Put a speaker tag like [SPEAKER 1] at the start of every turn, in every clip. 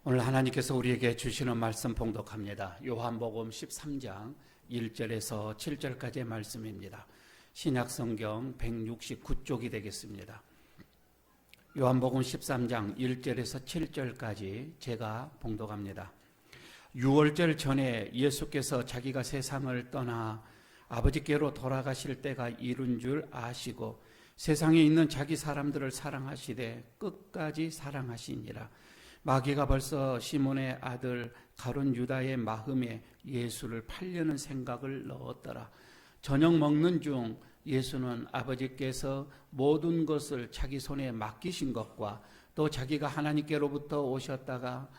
[SPEAKER 1] 오늘 하나님께서 우리에게 주시는 말씀 봉독합니다. 요한복음 13장 1절에서 7절까지의 말씀입니다. 신약성경 169쪽이 되겠습니다. 요한복음 13장 1절에서 7절까지 제가 봉독합니다. 유월절 전에 예수께서 자기가 세상을 떠나 아버지께로 돌아가실 때가 이른 줄 아시고 세상에 있는 자기 사람들을 사랑하시되 끝까지 사랑하시니라. 마귀가 벌써 시몬의 아들 가룟 유다의 마음에 예수를 팔려는 생각을 넣었더라. 저녁 먹는 중 예수는 아버지께서 모든 것을 자기 손에 맡기신 것과 또 자기가 하나님께로부터 오셨다가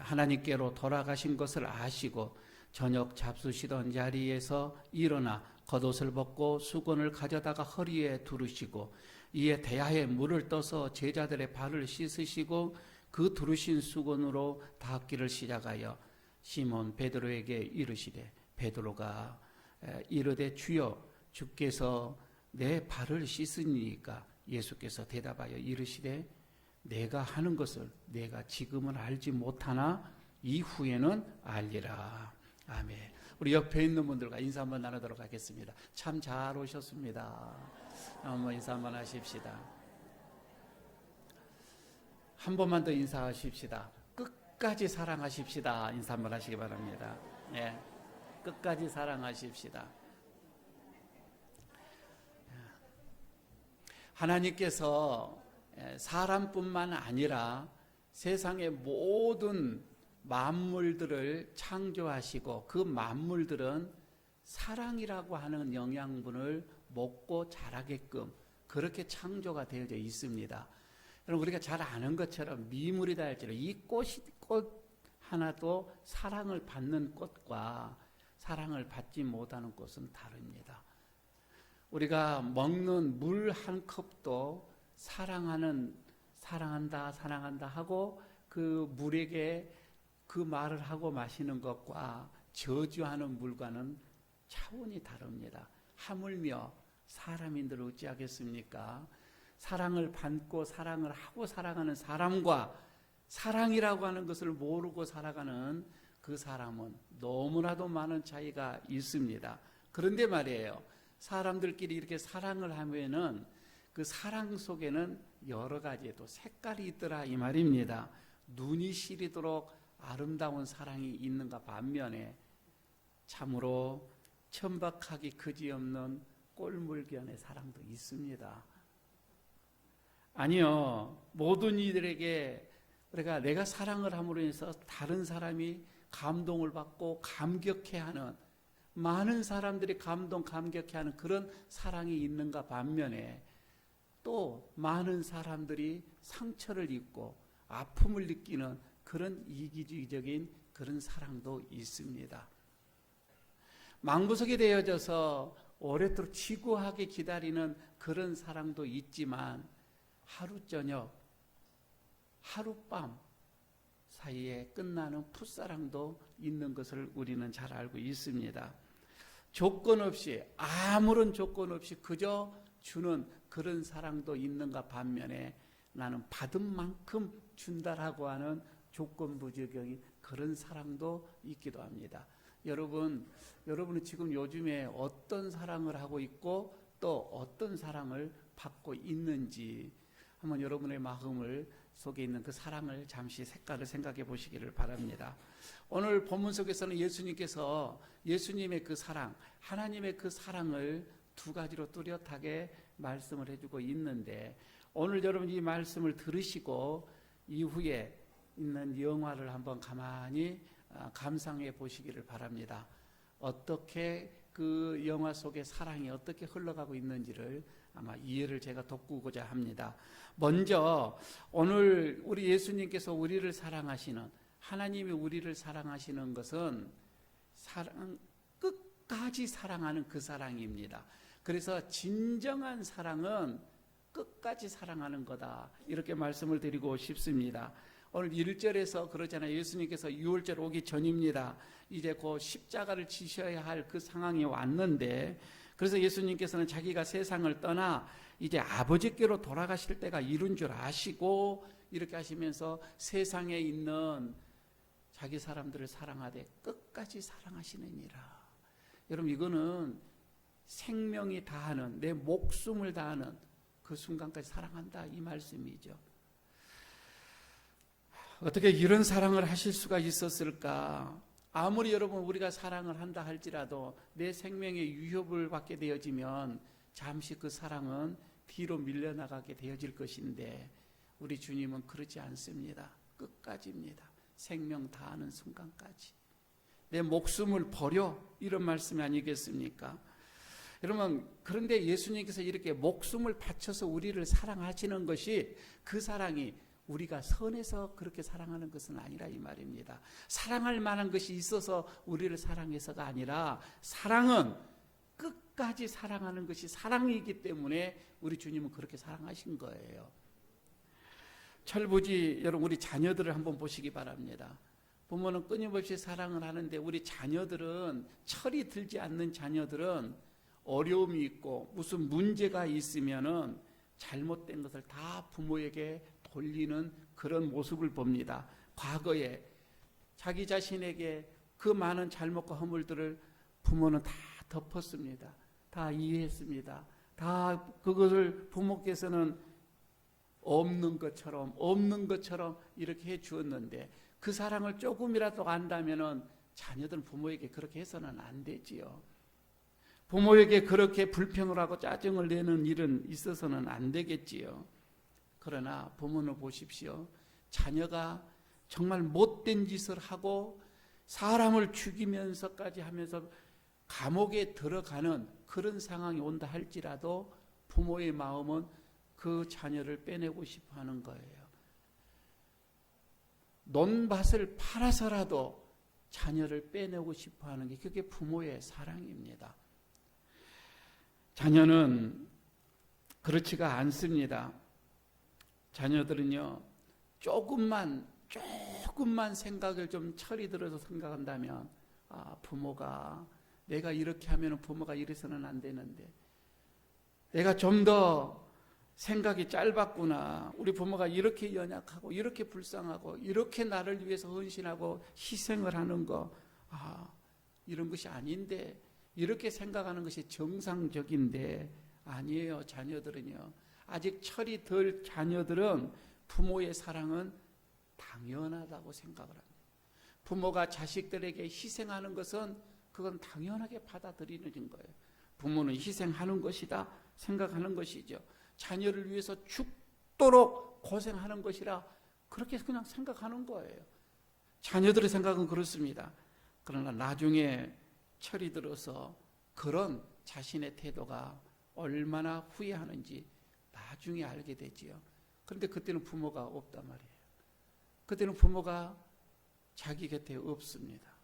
[SPEAKER 1] 하나님께로 돌아가신 것을 아시고 저녁 잡수시던 자리에서 일어나 겉옷을 벗고 수건을 가져다가 허리에 두르시고 이에 대야에 물을 떠서 제자들의 발을 씻으시고 그 두르신 수건으로 닦기를 시작하여 시몬 베드로에게 이르시되 베드로가 이르되 주여 주께서 내 발을 씻으니까 예수께서 대답하여 이르시되 내가 하는 것을 내가 지금은 알지 못하나 이후에는 알리라. 아멘. 우리 옆에 있는 분들과 인사 한번 나누도록 하겠습니다. 참 잘 오셨습니다. 한번 인사 한번 하십시다. 한 번만 더 인사하십시다. 끝까지 사랑하십시다. 인사 한번 하시기 바랍니다. 예, 끝까지 사랑하십시다. 하나님께서 사람뿐만 아니라 세상의 모든 만물들을 창조하시고 그 만물들은 사랑이라고 하는 영양분을 먹고 자라게끔 그렇게 창조가 되어져 있습니다. 여러분, 우리가 잘 아는 것처럼 미물이다 할지라도 이 꽃 하나도 사랑을 받는 꽃과 사랑을 받지 못하는 꽃은 다릅니다. 우리가 먹는 물 한 컵도 사랑한다 하고 그 물에게 그 말을 하고 마시는 것과 저주하는 물과는 차원이 다릅니다. 하물며 사람인들 어찌하겠습니까? 사랑을 받고 사랑을 하고 살아가는 사람과 사랑이라고 하는 것을 모르고 살아가는 그 사람은 너무나도 많은 차이가 있습니다. 그런데 말이에요, 사람들끼리 이렇게 사랑을 하면은 그 사랑 속에는 여러 가지의 또 색깔이 있더라 이 말입니다. 눈이 시리도록 아름다운 사랑이 있는가 반면에 참으로 천박하기 그지없는 꼴물견의 사랑도 있습니다. 아니요, 모든 이들에게 우리가 내가 사랑을 함으로 인해서 다른 사람이 감동을 받고 감격해하는, 많은 사람들이 감격해하는 그런 사랑이 있는가 반면에 또 많은 사람들이 상처를 입고 아픔을 느끼는 그런 이기주의적인 그런 사랑도 있습니다. 망부석이 되어져서 오랫도록 지구하게 기다리는 그런 사랑도 있지만 하루 저녁, 하룻밤 사이에 끝나는 풋사랑도 있는 것을 우리는 잘 알고 있습니다. 조건 없이, 아무런 조건 없이 그저 주는 그런 사랑도 있는가 반면에 나는 받은 만큼 준다라고 하는 조건부적인 그런 사랑도 있기도 합니다. 여러분은 지금 요즘에 어떤 사랑을 하고 있고 또 어떤 사랑을 받고 있는지 한번 여러분의 마음을 속에 있는 그 사랑을 잠시 색깔을 생각해 보시기를 바랍니다. 오늘 본문 속에서는 예수님께서 예수님의 그 사랑, 하나님의 그 사랑을 두 가지로 뚜렷하게 말씀을 해주고 있는데 오늘 여러분 이 말씀을 들으시고 이후에 있는 영화를 한번 가만히 감상해 보시기를 바랍니다. 어떻게 그 영화 속의 사랑이 어떻게 흘러가고 있는지를 아마 이해를 제가 돕고자 합니다. 먼저 오늘 우리 예수님께서 우리를 사랑하시는, 하나님이 우리를 사랑하시는 것은 끝까지 사랑하는 그 사랑입니다. 그래서 진정한 사랑은 끝까지 사랑하는 거다, 이렇게 말씀을 드리고 싶습니다. 오늘 1절에서 그러잖아요. 예수님께서 6월절 오기 전입니다. 이제 곧 십자가를 지셔야 할 그 상황이 왔는데, 그래서 예수님께서는 자기가 세상을 떠나 이제 아버지께로 돌아가실 때가 이른 줄 아시고 이렇게 하시면서 세상에 있는 자기 사람들을 사랑하되 끝까지 사랑하시느니라. 여러분, 이거는 생명이 다하는, 내 목숨을 다하는 그 순간까지 사랑한다, 이 말씀이죠. 어떻게 이런 사랑을 하실 수가 있었을까? 아무리 여러분 우리가 사랑을 한다 할지라도 내 생명에 위협을 받게 되어지면 잠시 그 사랑은 뒤로 밀려나가게 되어질 것인데, 우리 주님은 그러지 않습니다. 끝까지입니다. 생명 다하는 순간까지. 내 목숨을 버려, 이런 말씀이 아니겠습니까? 여러분, 그런데 예수님께서 이렇게 목숨을 바쳐서 우리를 사랑하시는 것이, 그 사랑이 우리가 선해서 그렇게 사랑하는 것은 아니라 이 말입니다. 사랑할 만한 것이 있어서 우리를 사랑해서가 아니라, 사랑은 끝까지 사랑하는 것이 사랑이기 때문에 우리 주님은 그렇게 사랑하신 거예요. 철부지 여러분, 우리 자녀들을 한번 보시기 바랍니다. 부모는 끊임없이 사랑을 하는데, 우리 자녀들은, 철이 들지 않는 자녀들은 어려움이 있고 무슨 문제가 있으면은 잘못된 것을 다 부모에게 돌리는 그런 모습을 봅니다. 과거에 자기 자신에게 그 많은 잘못과 허물들을 부모는 다 덮었습니다. 다 이해했습니다. 다 그것을 부모께서는 없는 것처럼 이렇게 해 주었는데, 그 사랑을 조금이라도 안다면은 자녀들은 부모에게 그렇게 해서는 안 되지요. 부모에게 그렇게 불평을 하고 짜증을 내는 일은 있어서는 안 되겠지요. 그러나 부모는 보십시오. 자녀가 정말 못된 짓을 하고 사람을 죽이면서까지 하면서 감옥에 들어가는 그런 상황이 온다 할지라도 부모의 마음은 그 자녀를 빼내고 싶어 하는 거예요. 논밭을 팔아서라도 자녀를 빼내고 싶어 하는 게, 그게 부모의 사랑입니다. 자녀는 그렇지가 않습니다. 자녀들은요, 조금만 생각을 좀 철이 들어서 생각한다면, 부모가, 내가 이렇게 하면 부모가 이래서는 안 되는데, 내가 좀 더 생각이 짧았구나. 우리 부모가 이렇게 연약하고 이렇게 불쌍하고 이렇게 나를 위해서 헌신하고 희생을 하는 거, 이런 것이 아닌데, 이렇게 생각하는 것이 정상적인데, 아니에요. 자녀들은요, 아직 철이 덜 자녀들은 부모의 사랑은 당연하다고 생각을 합니다. 부모가 자식들에게 희생하는 것은 그건 당연하게 받아들이는 거예요. 부모는 희생하는 것이다 생각하는 것이죠. 자녀를 위해서 죽도록 고생하는 것이라 그렇게 그냥 생각하는 거예요. 자녀들의 생각은 그렇습니다. 그러나 나중에 철이 들어서 그런 자신의 태도가 얼마나 후회하는지 나중에 알게 되지요. 그런데 그때는 부모가 없단 말이에요. 그때는 부모가 자기 곁에 없습니다.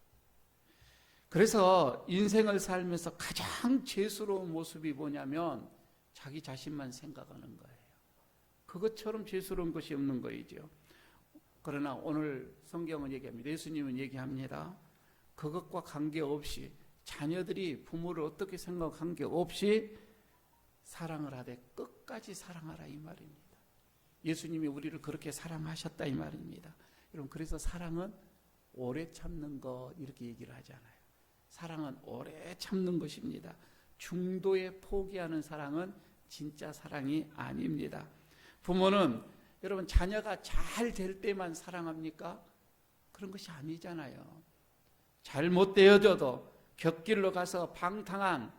[SPEAKER 1] 그래서 인생을 살면서 가장 죄스러운 모습이 뭐냐면, 자기 자신만 생각하는 거예요. 그것처럼 죄스러운 것이 없는 거이죠. 그러나 오늘 성경은 얘기합니다. 예수님은 얘기합니다. 그것과 관계없이, 자녀들이 부모를 어떻게 생각하고 관계없이 사랑을 하되 끝까지 사랑하라, 이 말입니다. 예수님이 우리를 그렇게 사랑하셨다, 이 말입니다. 여러분, 그래서 사랑은 오래 참는 것, 이렇게 얘기를 하잖아요. 사랑은 오래 참는 것입니다. 중도에 포기하는 사랑은 진짜 사랑이 아닙니다. 부모는 여러분, 자녀가 잘 될 때만 사랑합니까? 그런 것이 아니잖아요. 잘못되어져도 곁길로 가서 방탕한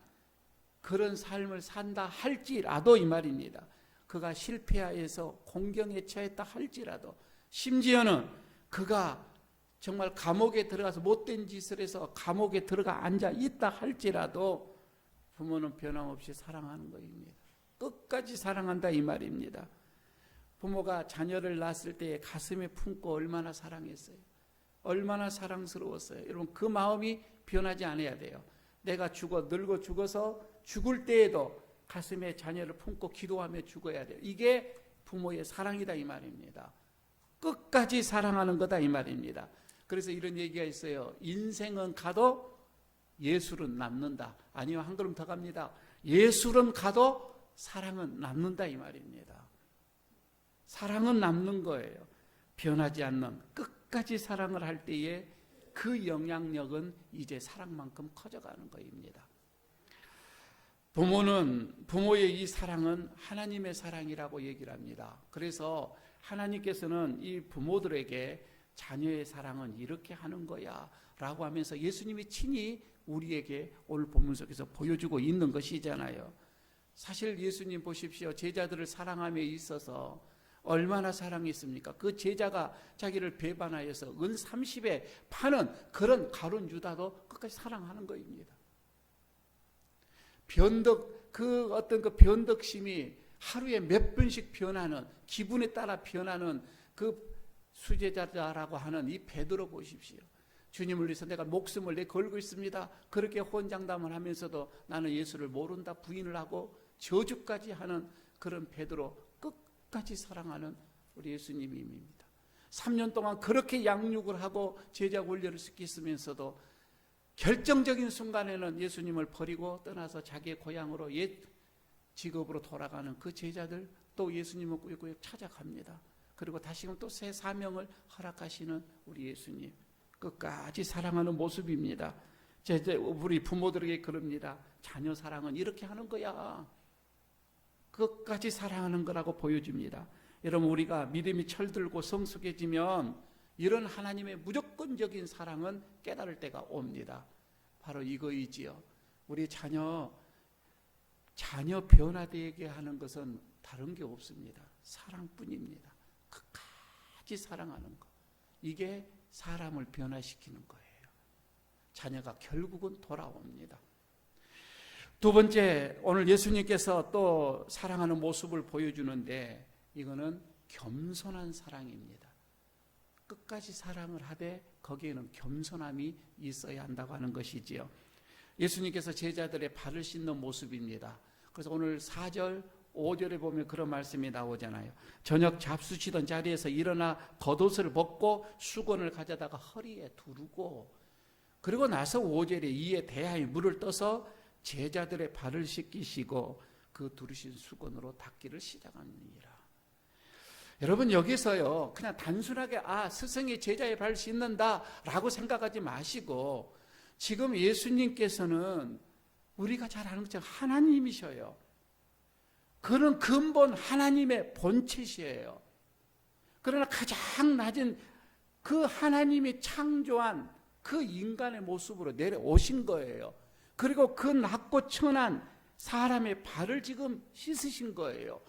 [SPEAKER 1] 그런 삶을 산다 할지라도, 이 말입니다. 그가 실패하여서 공경에 처했다 할지라도, 심지어는 그가 정말 감옥에 들어가서 못된 짓을 해서 감옥에 들어가 앉아 있다 할지라도 부모는 변함없이 사랑하는 것입니다. 끝까지 사랑한다, 이 말입니다. 부모가 자녀를 낳았을 때 가슴에 품고 얼마나 사랑했어요. 얼마나 사랑스러웠어요. 여러분, 그 마음이 변하지 않아야 돼요. 내가 늙어 죽어서 죽을 때에도 가슴에 자녀를 품고 기도하며 죽어야 돼요. 이게 부모의 사랑이다, 이 말입니다. 끝까지 사랑하는 거다, 이 말입니다. 그래서 이런 얘기가 있어요. 인생은 가도 예술은 남는다. 아니요, 한 걸음 더 갑니다. 예술은 가도 사랑은 남는다, 이 말입니다. 사랑은 남는 거예요. 변하지 않는 끝까지 사랑을 할 때에 그 영향력은 이제 사랑만큼 커져가는 것입니다. 부모의 이 사랑은 하나님의 사랑이라고 얘기를 합니다. 그래서 하나님께서는 이 부모들에게 자녀의 사랑은 이렇게 하는 거야 라고 하면서 예수님이 친히 우리에게 오늘 본문 속에서 보여주고 있는 것이잖아요. 사실 예수님 보십시오. 제자들을 사랑함에 있어서 얼마나 사랑했습니까? 그 제자가 자기를 배반하여서 은 30에 파는 그런 가룟 유다도 끝까지 사랑하는 것입니다. 그 변덕심이 하루에 몇 번씩 변하는, 기분에 따라 변하는 그 수제자라고 하는 이 베드로 보십시오. 주님을 위해서 내가 목숨을 걸고 있습니다. 그렇게 혼장담을 하면서도 나는 예수를 모른다 부인을 하고 저주까지 하는 그런 베드로, 끝까지 사랑하는 우리 예수님입니다. 3년 동안 그렇게 양육을 하고 제자 훈련을 시키면서도 결정적인 순간에는 예수님을 버리고 떠나서 자기의 고향으로 옛 직업으로 돌아가는 그 제자들, 또 예수님을 꾸역꾸역 찾아갑니다. 그리고 다시금 또 새 사명을 허락하시는 우리 예수님, 끝까지 사랑하는 모습입니다. 우리 부모들에게 그럽니다. 자녀 사랑은 이렇게 하는 거야. 끝까지 사랑하는 거라고 보여줍니다. 여러분, 우리가 믿음이 철들고 성숙해지면 이런 하나님의 무조건적인 사랑은 깨달을 때가 옵니다. 바로 이거이지요. 우리 자녀 변화되게 하는 것은 다른 게 없습니다. 사랑뿐입니다. 끝까지 사랑하는 것. 이게 사람을 변화시키는 거예요. 자녀가 결국은 돌아옵니다. 두 번째, 오늘 예수님께서 또 사랑하는 모습을 보여주는데 이거는 겸손한 사랑입니다. 끝까지 사랑을 하되 거기에는 겸손함이 있어야 한다고 하는 것이지요. 예수님께서 제자들의 발을 씻는 모습입니다. 그래서 오늘 4절, 5절에 보면 그런 말씀이 나오잖아요. 저녁 잡수시던 자리에서 일어나 겉옷을 벗고 수건을 가져다가 허리에 두르고, 그리고 나서 5절에 이에 대하여 물을 떠서 제자들의 발을 씻기시고 그 두르신 수건으로 닦기를 시작합니다. 여러분, 여기서요 그냥 단순하게 스승이 제자의 발을 씻는다라고 생각하지 마시고, 지금 예수님께서는 우리가 잘 아는 것처럼 하나님이셔요. 그는 근본 하나님의 본체시에요. 그러나 가장 낮은 그 하나님이 창조한 그 인간의 모습으로 내려오신 거예요. 그리고 그 낮고 천한 사람의 발을 지금 씻으신 거예요.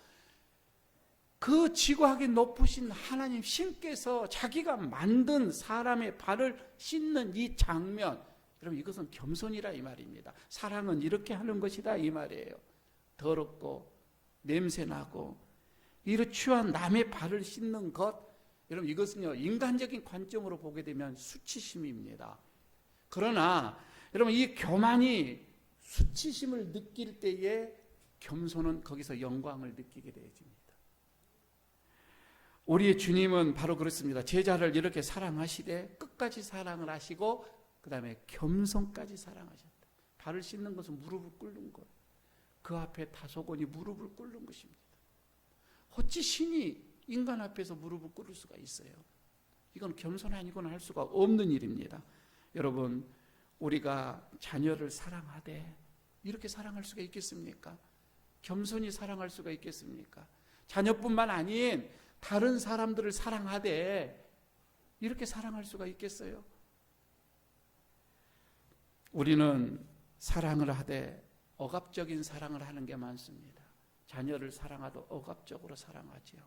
[SPEAKER 1] 그 지구하게 높으신 하나님 신께서 자기가 만든 사람의 발을 씻는 이 장면, 여러분, 이것은 겸손이라 이 말입니다. 사랑은 이렇게 하는 것이다 이 말이에요. 더럽고 냄새나고 이렇게 취한 남의 발을 씻는 것, 여러분, 이것은요 인간적인 관점으로 보게 되면 수치심입니다. 그러나 여러분, 이 교만이 수치심을 느낄 때에 겸손은 거기서 영광을 느끼게 되어집니다. 우리의 주님은 바로 그렇습니다. 제자를 이렇게 사랑하시되 끝까지 사랑을 하시고 그 다음에 겸손까지 사랑하셨다. 발을 씻는 것은 무릎을 꿇는 것. 그 앞에 다소곤이 무릎을 꿇는 것입니다. 어찌 신이 인간 앞에서 무릎을 꿇을 수가 있어요? 이건 겸손 아니고는 할 수가 없는 일입니다. 여러분, 우리가 자녀를 사랑하되 이렇게 사랑할 수가 있겠습니까? 겸손히 사랑할 수가 있겠습니까? 자녀뿐만 아닌 다른 사람들을 사랑하되 이렇게 사랑할 수가 있겠어요? 우리는 사랑을 하되 억압적인 사랑을 하는 게 많습니다. 자녀를 사랑하도 억압적으로 사랑하지요.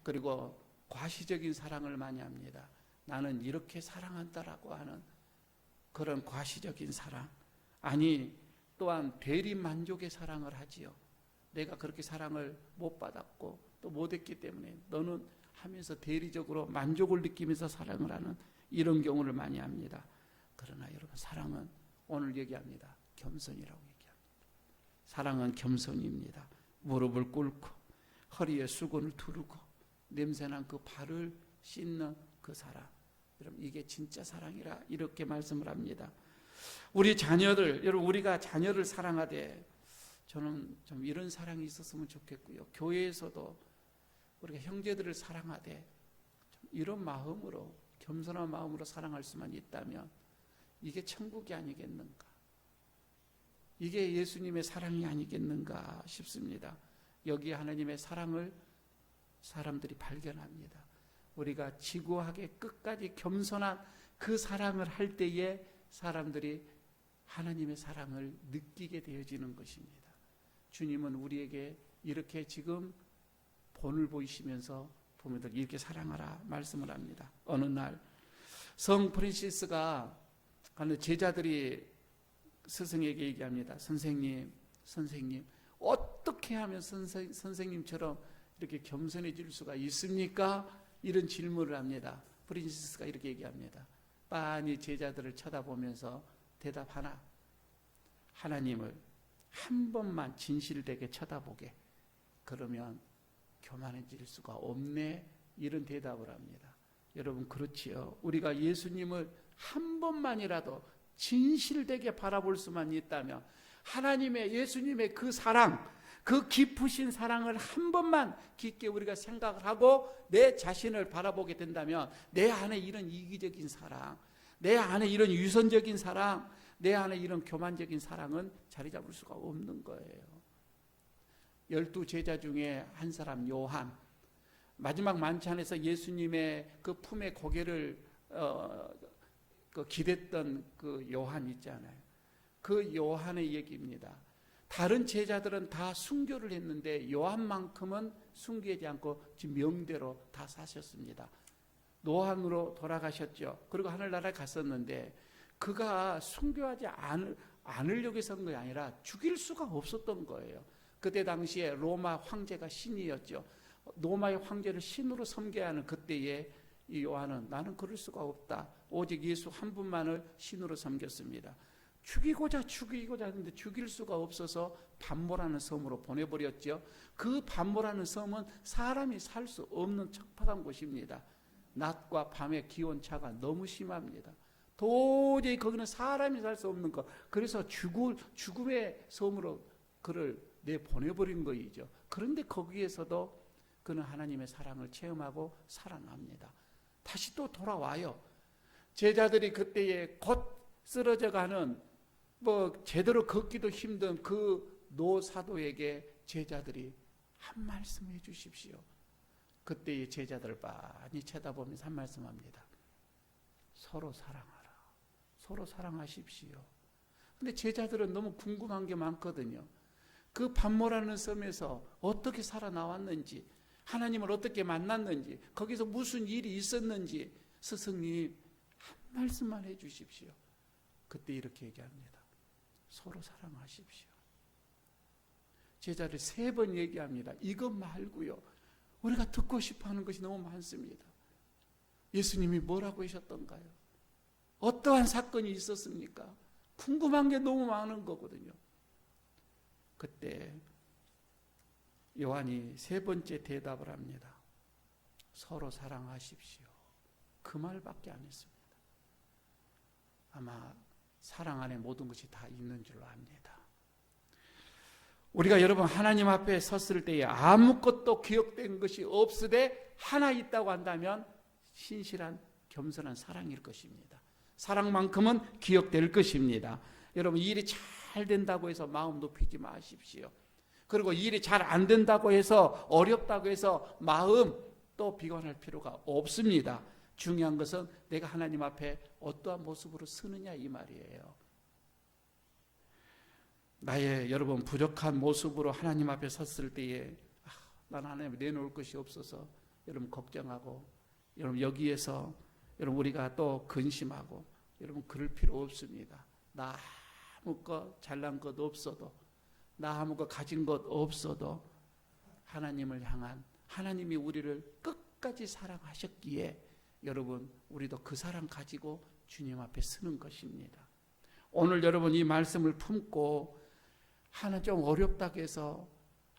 [SPEAKER 1] 그리고 과시적인 사랑을 많이 합니다. 나는 이렇게 사랑한다라고 하는 그런 과시적인 사랑. 아니, 또한 대리 만족의 사랑을 하지요. 내가 그렇게 사랑을 못 받았고 또 못했기 때문에 너는 하면서 대리적으로 만족을 느끼면서 사랑을 하는 이런 경우를 많이 합니다. 그러나 여러분, 사랑은 오늘 얘기합니다. 겸손이라고 얘기합니다. 사랑은 겸손입니다. 무릎을 꿇고 허리에 수건을 두르고 냄새난 그 발을 씻는 그 사랑. 여러분, 이게 진짜 사랑이라 이렇게 말씀을 합니다. 우리 자녀들, 여러분, 우리가 자녀를 사랑하되 저는 좀 이런 사랑이 있었으면 좋겠고요. 교회에서도 우리가 형제들을 사랑하되 이런 마음으로, 겸손한 마음으로 사랑할 수만 있다면 이게 천국이 아니겠는가, 이게 예수님의 사랑이 아니겠는가 싶습니다. 여기 하나님의 사랑을 사람들이 발견합니다. 우리가 지구하게 끝까지 겸손한 그 사랑을 할 때에 사람들이 하나님의 사랑을 느끼게 되어지는 것입니다. 주님은 우리에게 이렇게 지금 본을 보이시면서 부모들 이렇게 사랑하라 말씀을 합니다. 어느 날 성 프란시스가 하는 제자들이 스승에게 얘기합니다. 선생님 어떻게 하면 선생님처럼 이렇게 겸손해질 수가 있습니까? 이런 질문을 합니다. 프란시스가 이렇게 얘기합니다. 빤히 제자들을 쳐다보면서 대답하나, 하나님을 한 번만 진실되게 쳐다보게, 그러면 교만해질 수가 없네, 이런 대답을 합니다. 여러분, 그렇지요. 우리가 예수님을 한 번만이라도 진실되게 바라볼 수만 있다면, 하나님의, 예수님의 그 사랑, 그 깊으신 사랑을 한 번만 깊게 우리가 생각을 하고 내 자신을 바라보게 된다면, 내 안에 이런 이기적인 사랑, 내 안에 이런 유선적인 사랑, 내 안에 이런 교만적인 사랑은 자리 잡을 수가 없는 거예요. 12 제자 중에 한 사람 요한, 마지막 만찬에서 예수님의 그 품에 고개를 기댔던 그 요한 있잖아요. 그 요한의 얘기입니다. 다른 제자들은 다 순교를 했는데 요한만큼은 순교하지 않고 지금 명대로 다 사셨습니다. 노안으로 돌아가셨죠. 그리고 하늘나라에 갔었는데 그가 순교하지 않으려고 해서인 게 아니라 죽일 수가 없었던 거예요. 그때 당시에 로마 황제가 신이었죠. 로마의 황제를 신으로 섬겨야 하는 그때에 이 요한은 나는 그럴 수가 없다, 오직 예수 한 분만을 신으로 섬겼습니다. 죽이고자 하는데 죽일 수가 없어서 반모라는 섬으로 보내버렸죠. 그 반모라는 섬은 사람이 살 수 없는 척박한 곳입니다. 낮과 밤의 기온차가 너무 심합니다. 도저히 거기는 사람이 살 수 없는 것, 그래서 죽음의 섬으로 그를 내보내버린 거이죠. 그런데 거기에서도 그는 하나님의 사랑을 체험하고 살아납니다. 다시 또 돌아와요. 제자들이 그때에 곧 쓰러져가는, 제대로 걷기도 힘든 그 노사도에게 제자들이 한 말씀 해 주십시오. 그때의 제자들을 많이 쳐다보면서 한 말씀합니다. 서로 사랑하라. 서로 사랑하십시오. 근데 제자들은 너무 궁금한 게 많거든요. 그 반모라는 섬에서 어떻게 살아나왔는지, 하나님을 어떻게 만났는지, 거기서 무슨 일이 있었는지 스승님 한 말씀만 해 주십시오. 그때 이렇게 얘기합니다. 서로 사랑하십시오. 제자를 3번 얘기합니다. 이것 말고요, 우리가 듣고 싶어하는 것이 너무 많습니다. 예수님이 뭐라고 하셨던가요? 어떠한 사건이 있었습니까? 궁금한 게 너무 많은 거거든요. 그때 요한이 3번째 대답을 합니다. 서로 사랑하십시오. 그 말밖에 안 했습니다. 아마 사랑 안에 모든 것이 다 있는 줄로 압니다. 우리가 여러분 하나님 앞에 섰을 때에 아무것도 기억된 것이 없으되 하나 있다고 한다면 신실한 겸손한 사랑일 것입니다. 사랑만큼은 기억될 것입니다. 여러분, 일이 잘 된다고 해서 마음 높이지 마십시오. 그리고 일이 잘 안 된다고 해서, 어렵다고 해서 마음 또 비관할 필요가 없습니다. 중요한 것은 내가 하나님 앞에 어떠한 모습으로 서느냐, 이 말이에요. 나의 여러분 부족한 모습으로 하나님 앞에 섰을 때에 나는 하나님 내놓을 것이 없어서 여러분 걱정하고, 여러분 여기에서 여러분 우리가 또 근심하고, 여러분 그럴 필요 없습니다. 나 아무것 잘난 것 없어도, 나 아무것 가진 것 없어도 하나님을 향한, 하나님이 우리를 끝까지 사랑하셨기에 여러분 우리도 그 사랑 가지고 주님 앞에 서는 것입니다. 오늘 여러분 이 말씀을 품고 하나 좀 어렵다고 해서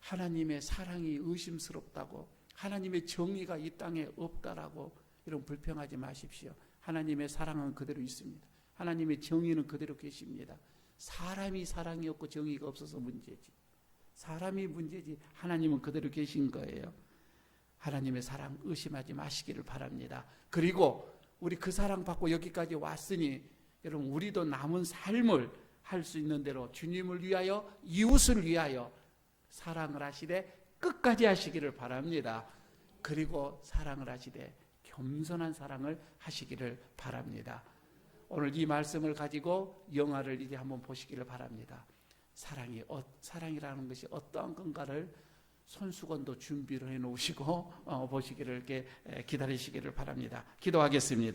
[SPEAKER 1] 하나님의 사랑이 의심스럽다고, 하나님의 정의가 이 땅에 없다라고 여러분 불평하지 마십시오. 하나님의 사랑은 그대로 있습니다. 하나님의 정의는 그대로 계십니다. 사람이 사랑이 없고 정의가 없어서 문제지, 사람이 문제지 하나님은 그대로 계신 거예요. 하나님의 사랑 의심하지 마시기를 바랍니다. 그리고 우리 그 사랑 받고 여기까지 왔으니 여러분 우리도 남은 삶을 할 수 있는 대로 주님을 위하여 이웃을 위하여 사랑을 하시되 끝까지 하시기를 바랍니다. 그리고 사랑을 하시되 겸손한 사랑을 하시기를 바랍니다. 오늘 이 말씀을 가지고 영화를 이제 한번 보시기를 바랍니다. 사랑이라는 것이 어떠한 건가를 손수건도 준비를 해 놓으시고 보시기를 이렇게 기다리시기를 바랍니다. 기도하겠습니다.